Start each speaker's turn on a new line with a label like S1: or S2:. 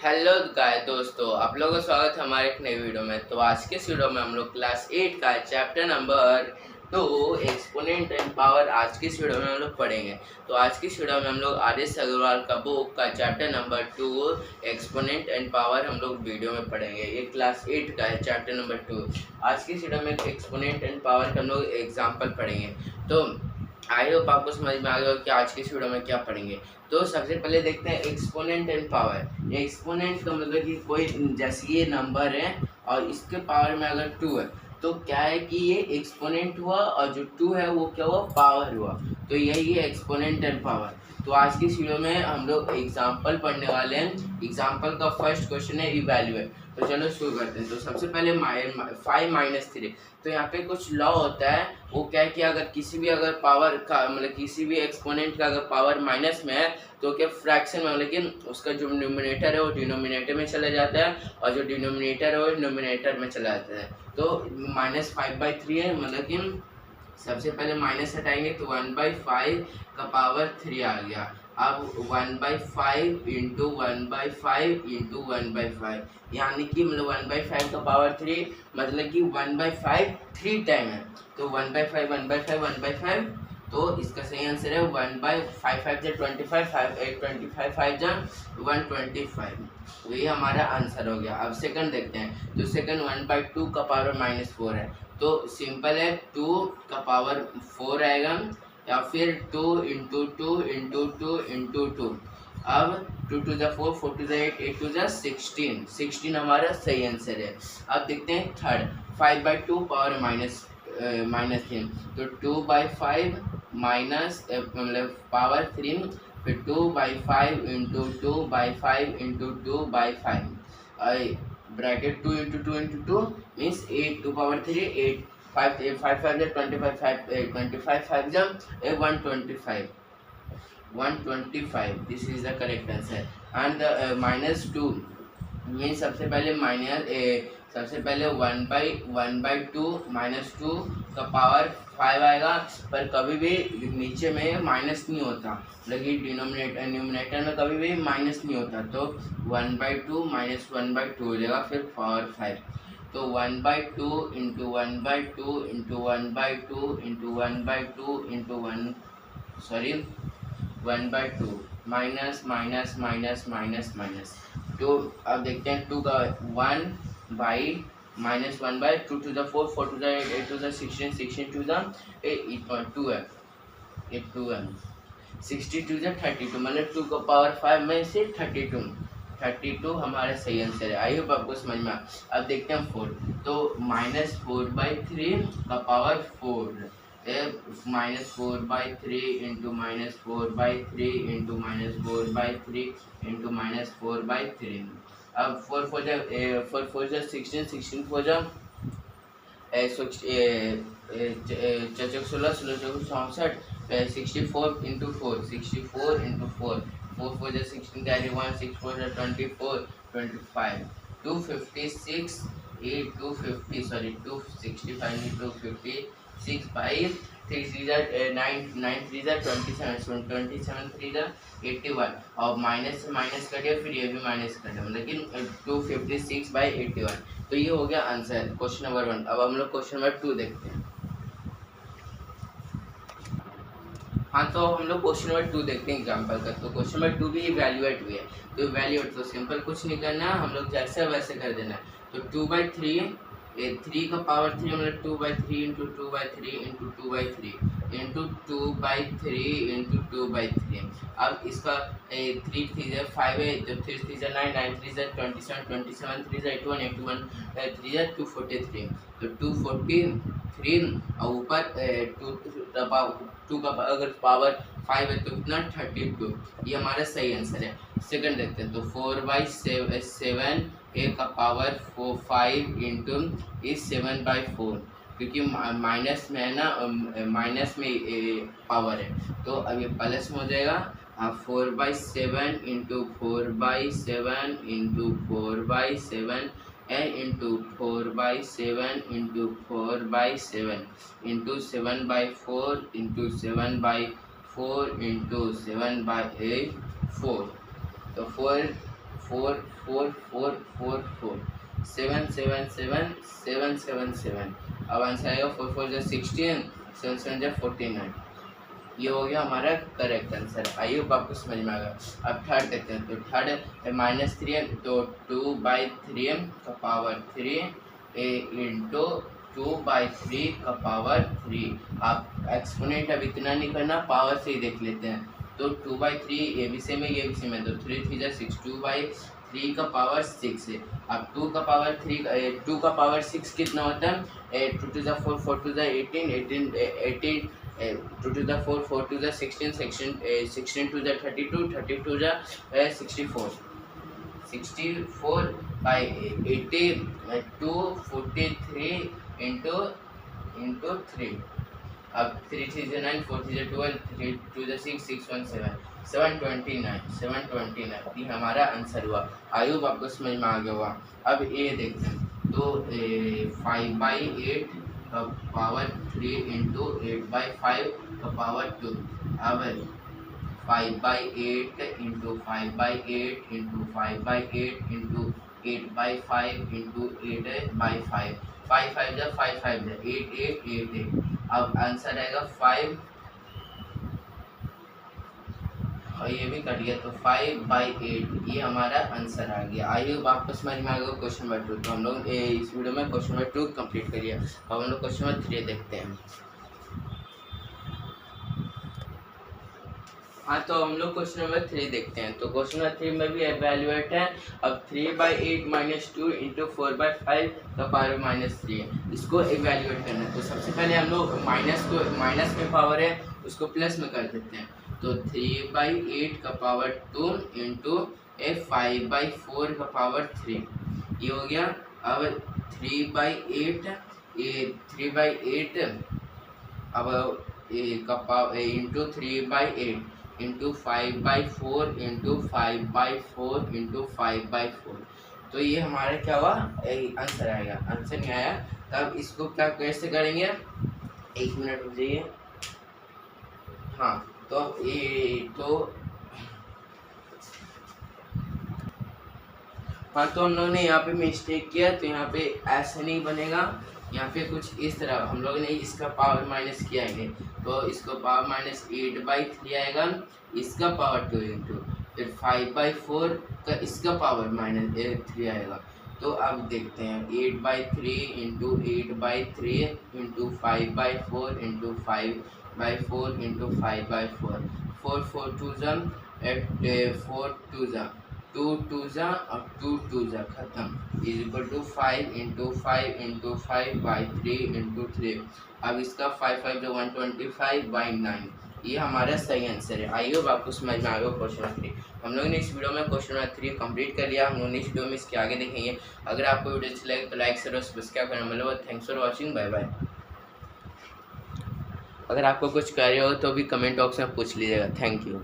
S1: Hello गाय दोस्तों, आप लोगों का स्वागत है हमारे एक नई वीडियो में। तो आज के इस वीडियो में हम लोग क्लास 8 का chapter number 2 exponent and power आज की इस वीडियो में हम लोग पढ़ेंगे। तो आज की इस वीडियो में हम लोग आर.एस. अग्रवाल का बुक का chapter number 2 exponent and power हम लोग वीडियो में पढ़ेंगे। ये क्लास 8 का है चैप्टर नंबर 2। आज की इस वीडियो में एक्सपोनेंट एंड पावर का हम लोग एग्जाम्पल पढ़ेंगे। तो आई होप आपको समझ में आ गया कि आज की इस वीडियो में क्या पढ़ेंगे। तो सबसे पहले देखते हैं एक्सपोनेंट एंड पावर। एक्सपोनेंट का मतलब कि कोई जैसे ये नंबर है और इसके पावर में अगर 2 है तो क्या है कि ये एक्सपोनेंट हुआ और जो 2 है वो क्या हुआ, पावर हुआ। तो यही है एक्सपोनेंट एंड पावर। तो आज की इस वीडियो में हम लोग एग्जाम्पल पढ़ने वाले हैं। एग्जाम्पल का फर्स्ट क्वेश्चन है इवैल्यूएट। तो चलो शुरू करते हैं। तो सबसे पहले 5 माइनस 3। तो यहाँ पे कुछ लॉ होता है, वो क्या है कि अगर किसी भी अगर पावर का मतलब किसी भी एक्सपोनेंट का अगर पावर माइनस में है तो क्या फ्रैक्शन में, लेकिन उसका जो न्यूमरेटर है वो डिनोमिनेटर में चला जाता है और जो डिनोमिनेटर है वो न्यूमरेटर में चला जाता है। तो -5/3 है, मतलब कि सबसे पहले माइनस हटाएंगे तो 1/5 का पावर 3 आ गया। अब 1/5 इंटू 1/5 इंटू 1/5 यानी कि मतलब 1/5 का पावर 3 मतलब कि 1/5 3 टाइम है। तो 1/5 1/5 1/5, तो इसका सही आंसर है 1/5 5 जा 25 5 8 25 5 जा 125। तो ये हमारा आंसर हो गया। अब सेकंड देखते हैं। तो सेकंड 1/2 का पावर -4 है। तो सिंपल है, 2 का पावर 4 आएगा या फिर 2 इंटू 2 इंटू 2 इंटू 2। अब 2 to the 4 4 to the 8 8 to the 16 16 हमारा सही आंसर है। अब देखते हैं थर्ड 5/2 पावर -3। तो 2/5 माइनस मतलब पावर 3, फिर 2/5 into 2/5 into 2/5 bracket 2 into 2 into 2 means 8 2 power 3 8 5 5 5 जा 25 5 25 5 जा 125 125। This is the correct answer. And -2 means सबसे पहले 1/2 -2 का पावर 5 आएगा, पर कभी भी नीचे में माइनस नहीं होता, लेकिन न्यूमरेटर में कभी भी माइनस नहीं होता। तो 1/2 माइनस 1/2 हो जाएगा, फिर पावर 5। तो 1/2 into 1/2 into 1/2 into 1/2 into 1/2 minus minus minus minus minus. तो अब देखते हैं 2 का 1/-1/2 to the 4 4 to the 8 8 to the 16 16 to the 2 है 2 है 62 जा 32, मतलब 2 का पावर 5 में से 32 हमारा सही आंसर है। आई होप आपको समझ में आ। अब देखते हैं 4। तो -4/3 का पावर 4 -4/3 इंटू -4/3 इंटू -4/3 इंटू -4/3। अब 4 4 जा 16 16 4 जा 16 16 64 64 इंटू 4 64 इंटू 4 4 4 जा 16 कैरी 1 6 4 जा 24 25 256 8 250 सॉरी 265 256 5 3 3 जा 9 9 3 जा 27 27 3 जा 81 और माइनस से माइनस कटिए, फिर ये भी माइनस कटे, लेकिन 256/81। तो ये हो गया आंसर क्वेश्चन नंबर 1। अब हम लोग क्वेश्चन नंबर 2 देखते हैं। हाँ, तो हम लोग क्वेश्चन नंबर 2 देखते हैं एग्जाम्पल का। तो क्वेश्चन नंबर 2 भी इवैल्यूएट हुई है। तो इवैल्यूएट तो सिंपल कुछ नहीं करना, हम लोग जैसे वैसे कर देना है। तो 2/3 3 का पावर 3 मतलब 2/3 इंटू 2/3 इंटू 2/3 इंटू 2/3 इंटू 2/3। अब इसका 3 3 5 है, तो 3 3 9 9 3 27 27 3 81 81 3 243। तो 243 और ऊपर 2 का अगर पावर 5 है तो कितना 32। ये हमारा सही आंसर है। सेकंड देखते हैं। तो 4/7 ए का पावर 5 इंटू इस 7/4, क्योंकि माइनस में है ना, माइनस में पावर है तो अब ये प्लस में हो जाएगा। 4/7 into 4/7 into 4/7 into 4/7 into 4/7 into 7/4 into 7/4 into 7/4। तो 4 4 4 4 4 7 7 7 7 7 7। अब आंसर आएगा 4 4 जा 16, 7 7 जा 49। ये हो गया हमारा करेक्ट आंसर। आई होप आपको समझ में आ गया। अब थर्ड देखते हैं। तो थर्ड -3 तो 2/3 का पावर 3 इंटू 2/3 का पावर 3। आप एक्सपोनेंट अब इतना नहीं करना, पावर से ही देख लेते हैं। तो 2/3 ये भी सेम है, ये भी सेम है, तो 3 3 जा 6, 2/3 का पावर 6 है। अब 2 का पावर 3 2 का पावर 6 कितना होता है? 2 2 जा 4, 4 2 जा 18, 18 2 to the 4, 4 to the 16, 16 to the 32, 32 जा 64, 64 by 80 243 into 3। अब 3 3 जा 9, 4 3 जा 12, 3 2 जा 6, 6 1 7, 729 ये हमारा आंसर हुआ। आई होप आपको समझ में आ गया हुआ। अब ये देखते हैं। तो 5/8 का पावर 3 इंटू 8/5 का पावर 2। अब 5/8 इंटू 5/8 इंटू 5/8 इंटू 8/5 इंटू 8/5, 5 5 जा 5 5 जा 8 8 8 8। अब आंसर आएगा 5 और ये भी कट गया, तो 5/8 ये हमारा आंसर आ गया। आई होप आपको समझ में आ गया क्वेश्चन नंबर 2। तो हम लोग इस वीडियो में क्वेश्चन नंबर 2 कंप्लीट कर लिया। अब हम लोग क्वेश्चन नंबर 3 देखते हैं। हाँ, तो हम लोग क्वेश्चन नंबर 3 देखते हैं। तो क्वेश्चन नंबर 3 में भी एवेल्युएट है। अब 3/8 - 2 इंटू 4/5 का पावर -3 है, इसको एवेल्युएट करना है। तो सबसे पहले हम लोग माइनस में पावर है उसको प्लस में कर देते हैं। तो 3/8 का पावर 2 इंटू 5/4 का पावर 3 ये हो गया। अब 3/8 अब का power into 3/8 into 5/4 into 5/4 into 5/4। तो ये हमारा क्या हुआ? आंसर आएगा। आंसर नहीं आया तब इसको क्या कैसे करेंगे? 1 मिनट रुक जाइए। हाँ, तो हाँ, तो हम लोग ने यहाँ पे मिस्टेक किया। तो यहाँ पे ऐसा नहीं बनेगा, यहाँ पे कुछ इस तरह हम लोग ने इसका पावर माइनस किया है। तो इसको पावर -8/3 आएगा, इसका पावर 2 इंटू फिर 5/4 का इसका पावर -3 आएगा। तो अब देखते हैं 8/3 इंटू 8/3 इंटू 5/4 इंटू 5/4 इंटू 5/4, 4 4 2 जा 4 2 जा 2 2 जा और 2 2 जा खत्म is equal to 5 into 5 into 5/3 into 3। अब इसका 5 5 जो 125/9 ये हमारा सही आंसर है। आई होप आपको समझ में आ गया क्वेश्चन नंबर 3। हम लोगों ने इस वीडियो में क्वेश्चन नंबर 3 कंप्लीट कर लिया। हम लोग नेक्स्ट वीडियो में इसके आगे देखेंगे। अगर आपको वीडियो अच्छी लगे तो लाइक शेयर और सब्सक्राइब करना मतलब। Thanks for watching, bye bye. अगर आपको कुछ कार्य हो तो भी कमेंट बॉक्स में पूछ लीजिएगा। Thank you.